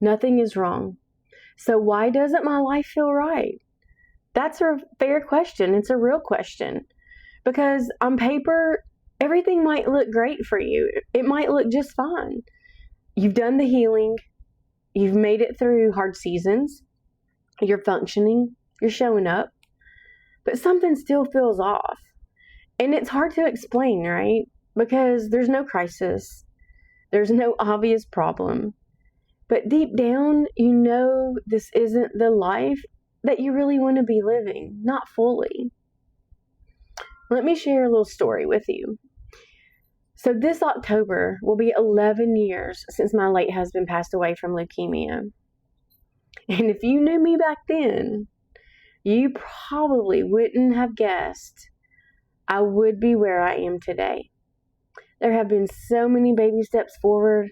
Nothing is wrong. So why doesn't my life feel right? That's a fair question. It's a real question. Because on paper, everything might look great for you. It might look just fine. You've done the healing. You've made it through hard seasons. You're functioning. You're showing up. But something still feels off. And it's hard to explain, right? Because there's no crisis. There's no obvious problem. But deep down, you know this isn't the life that you really want to be living. Not fully. Let me share a little story with you. So this October will be 11 years since my late husband passed away from leukemia. And if you knew me back then, you probably wouldn't have guessed I would be where I am today. There have been so many baby steps forward,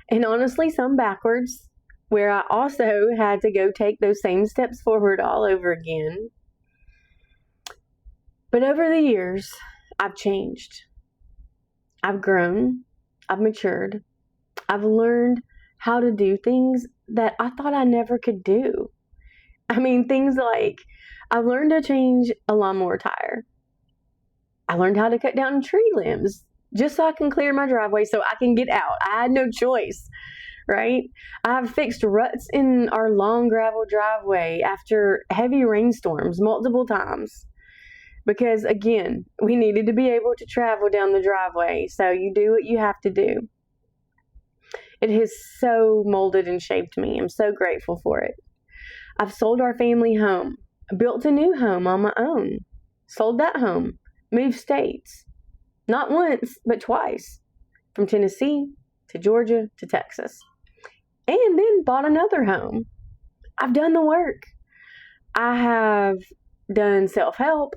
and honestly some backwards, where I also had to go take those same steps forward all over again. But over the years, I've changed. I've grown. I've matured. I've learned how to do things that I thought I never could do. I mean, things like I've learned to change a lawnmower tire. I learned how to cut down tree limbs just so I can clear my driveway so I can get out. I had no choice, right? I've fixed ruts in our long gravel driveway after heavy rainstorms multiple times. Because again, we needed to be able to travel down the driveway. So you do what you have to do. It has so molded and shaped me. I'm so grateful for it. I've sold our family home, built a new home on my own, sold that home, moved states. Not once, but twice. From Tennessee to Georgia to Texas. And then bought another home. I've done the work. I have done self-help,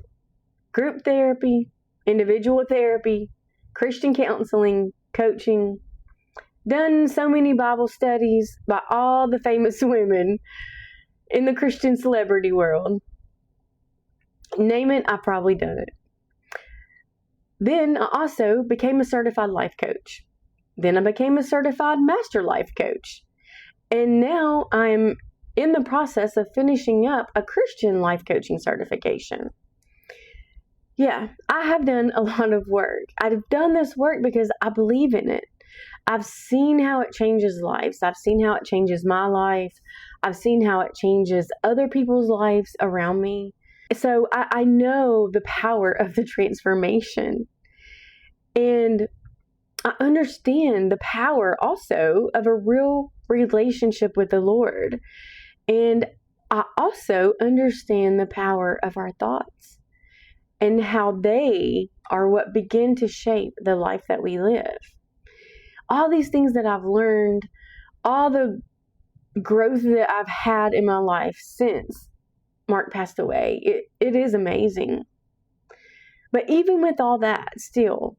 group therapy, individual therapy, Christian counseling, coaching, done so many Bible studies by all the famous women in the Christian celebrity world. Name it, I've probably done it. Then I also became a certified life coach. Then I became a certified master life coach. And now I'm in the process of finishing up a Christian life coaching certification. Yeah, I have done a lot of work. I've done this work because I believe in it. I've seen how it changes lives. I've seen how it changes my life. I've seen how it changes other people's lives around me. So I know the power of the transformation. And I understand the power also of a real relationship with the Lord. And I also understand the power of our thoughts and how they are what begin to shape the life that we live. All these things that I've learned, all the growth that I've had in my life since Mark passed away, it is amazing. But even with all that, still,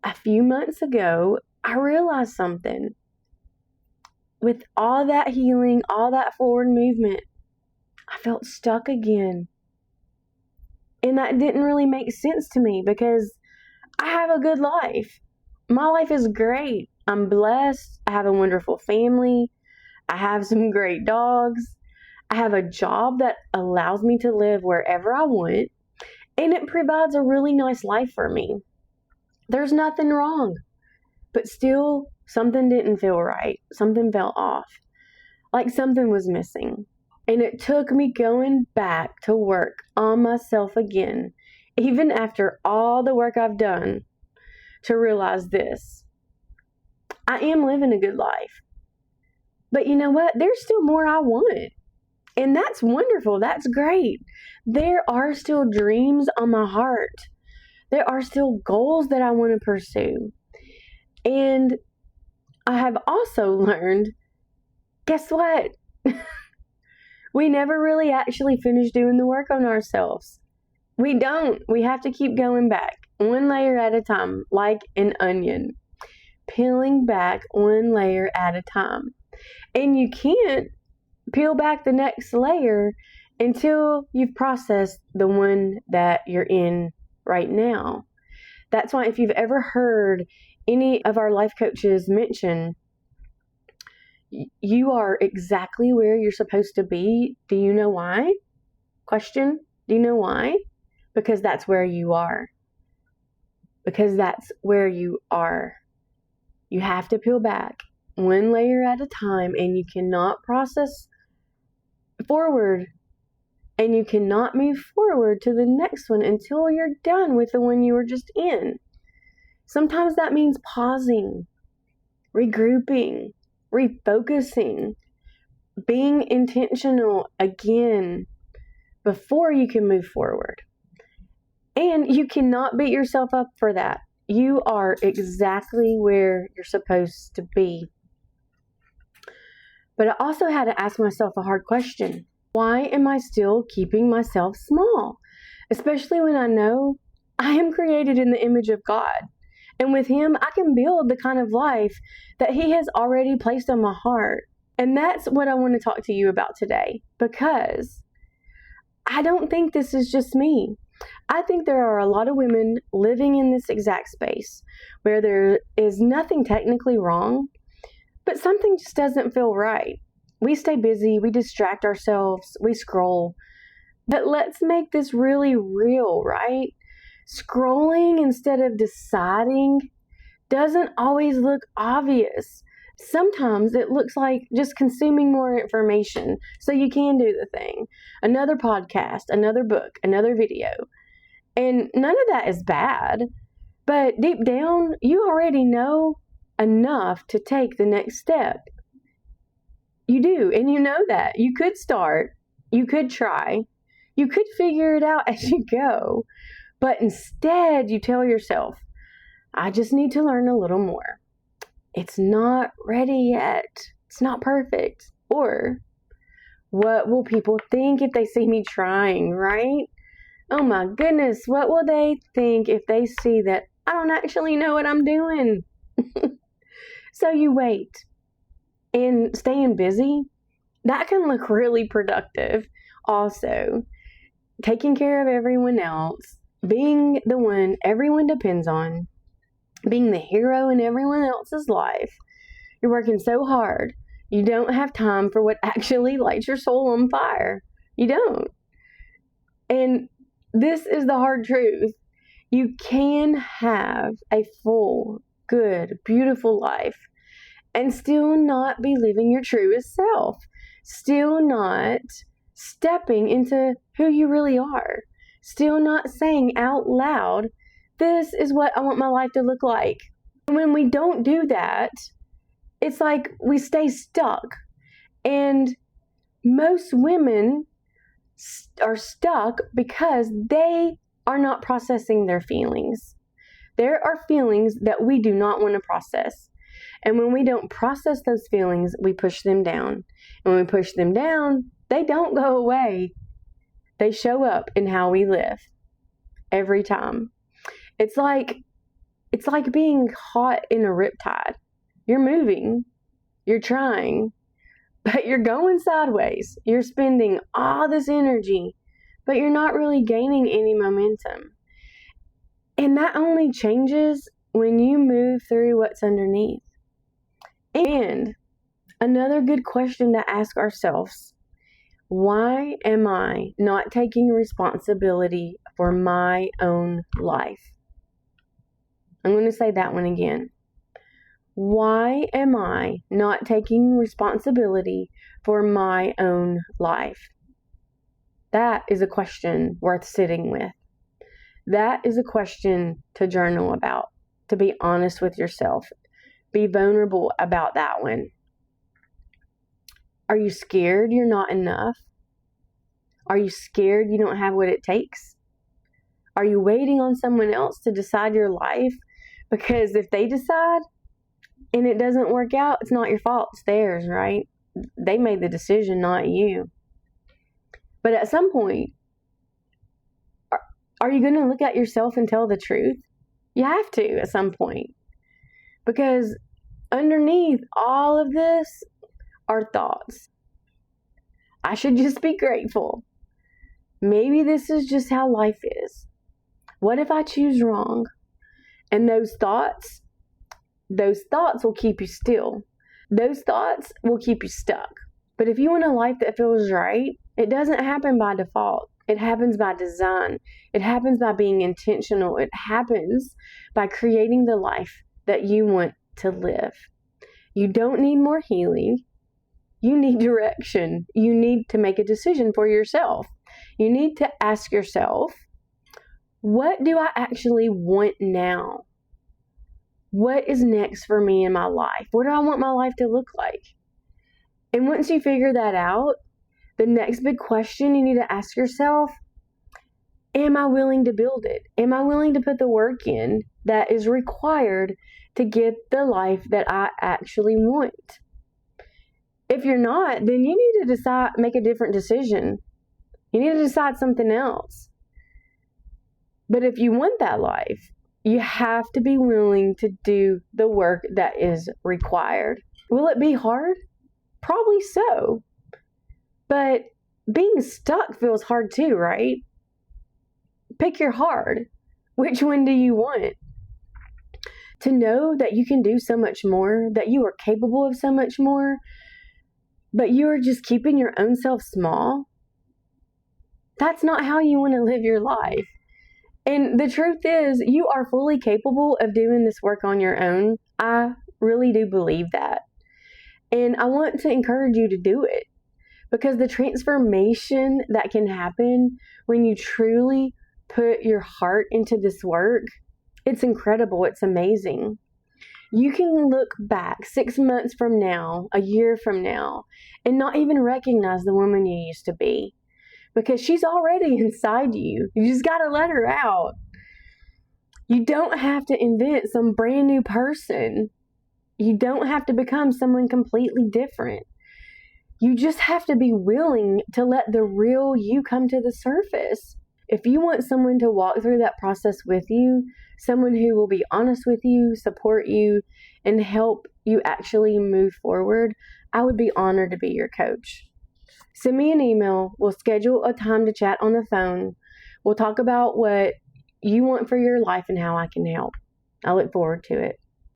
a few months ago, I realized something. With all that healing, all that forward movement, I felt stuck again. And that didn't really make sense to me because I have a good life. My life is great. I'm blessed. I have a wonderful family. I have some great dogs. I have a job that allows me to live wherever I want. And it provides a really nice life for me. There's nothing wrong. But still, something didn't feel right. Something felt off. Like something was missing. And it took me going back to work on myself again, even after all the work I've done, to realize this. I am living a good life. But you know what? There's still more I want. And that's wonderful. That's great. There are still dreams on my heart. There are still goals that I want to pursue. And I have also learned, guess what? We never really actually finish doing the work on ourselves. We don't. We have to keep going back, one layer at a time, like an onion. Peeling back one layer at a time. And you can't peel back the next layer until you've processed the one that you're in right now. That's why if you've ever heard any of our life coaches mention, You are exactly where you're supposed to be. Do you know why? Question, do you know why? Because that's where you are. Because that's where you are. You have to peel back one layer at a time, and you cannot process forward, and you cannot move forward to the next one until you're done with the one you were just in. Sometimes that means pausing, regrouping, refocusing, being intentional again before you can move forward. And you cannot beat yourself up for that. You are exactly where you're supposed to be. But I also had to ask myself a hard question. Why am I still keeping myself small? Especially when I know I am created in the image of God. And with Him, I can build the kind of life that He has already placed on my heart. And that's what I want to talk to you about today. Because I don't think this is just me. I think there are a lot of women living in this exact space where there is nothing technically wrong, but something just doesn't feel right. We stay busy, we distract ourselves, we scroll. But let's make this really real, right? Scrolling instead of deciding doesn't always look obvious. Sometimes it looks like just consuming more information so you can do the thing. Another podcast, another book, another video. And none of that is bad. But deep down, you already know enough to take the next step. You do, and you know that. You could start, you could try, you could figure it out as you go. But instead, you tell yourself, I just need to learn a little more. It's not ready yet. It's not perfect. Or, what will people think if they see me trying, right? Oh my goodness, what will they think if they see that I don't actually know what I'm doing? So you wait. And staying busy, that can look really productive. Also, taking care of everyone else, being the one everyone depends on, being the hero in everyone else's life. You're working so hard, you don't have time for what actually lights your soul on fire. You don't. And this is the hard truth. You can have a full, good, beautiful life and still not be living your truest self, still not stepping into who you really are, still not saying out loud, this is what I want my life to look like. And when we don't do that, it's like we stay stuck. And most women are stuck because they are not processing their feelings. There are feelings that we do not want to process. And when we don't process those feelings, we push them down. And when we push them down, they don't go away. They show up in how we live every time. It's like being caught in a riptide. You're moving, you're trying, but you're going sideways. You're spending all this energy, but you're not really gaining any momentum. And that only changes when you move through what's underneath. And another good question to ask ourselves, why am I not taking responsibility for my own life? I'm going to say that one again. Why am I not taking responsibility for my own life? That is a question worth sitting with. That is a question to journal about, to be honest with yourself. Be vulnerable about that one. Are you scared you're not enough? Are you scared you don't have what it takes? Are you waiting on someone else to decide your life? Because if they decide and it doesn't work out, it's not your fault, it's theirs, right? They made the decision, not you. But at some point, are you going to look at yourself and tell the truth? You have to at some point. Because underneath all of this are thoughts. I should just be grateful. Maybe this is just how life is. What if I choose wrong? And those thoughts will keep you still. Those thoughts will keep you stuck. But if you want a life that feels right, it doesn't happen by default. It happens by design. It happens by being intentional. It happens by creating the life that you want to live. You don't need more healing. You need direction. You need to make a decision for yourself. You need to ask yourself, what do I actually want now? What is next for me in my life? What do I want my life to look like? And once you figure that out, the next big question you need to ask yourself, am I willing to build it? Am I willing to put the work in that is required to get the life that I actually want? If you're not, then you need to make a different decision. You need to decide something else. But if you want that life, you have to be willing to do the work that is required. Will it be hard? Probably so. But being stuck feels hard too, right? Pick your hard. Which one do you want? To know that you can do so much more, that you are capable of so much more, but you are just keeping your own self small, that's not how you want to live your life. And the truth is, you are fully capable of doing this work on your own. I really do believe that. And I want to encourage you to do it, because the transformation that can happen when you truly put your heart into this work, it's incredible. It's amazing. You can look back 6 months from now, a year from now, and not even recognize the woman you used to be, because she's already inside you. You just got to let her out. You don't have to invent some brand new person. You don't have to become someone completely different. You just have to be willing to let the real you come to the surface. If you want someone to walk through that process with you, someone who will be honest with you, support you, and help you actually move forward, I would be honored to be your coach. Send me an email. We'll schedule a time to chat on the phone. We'll talk about what you want for your life and how I can help. I look forward to it.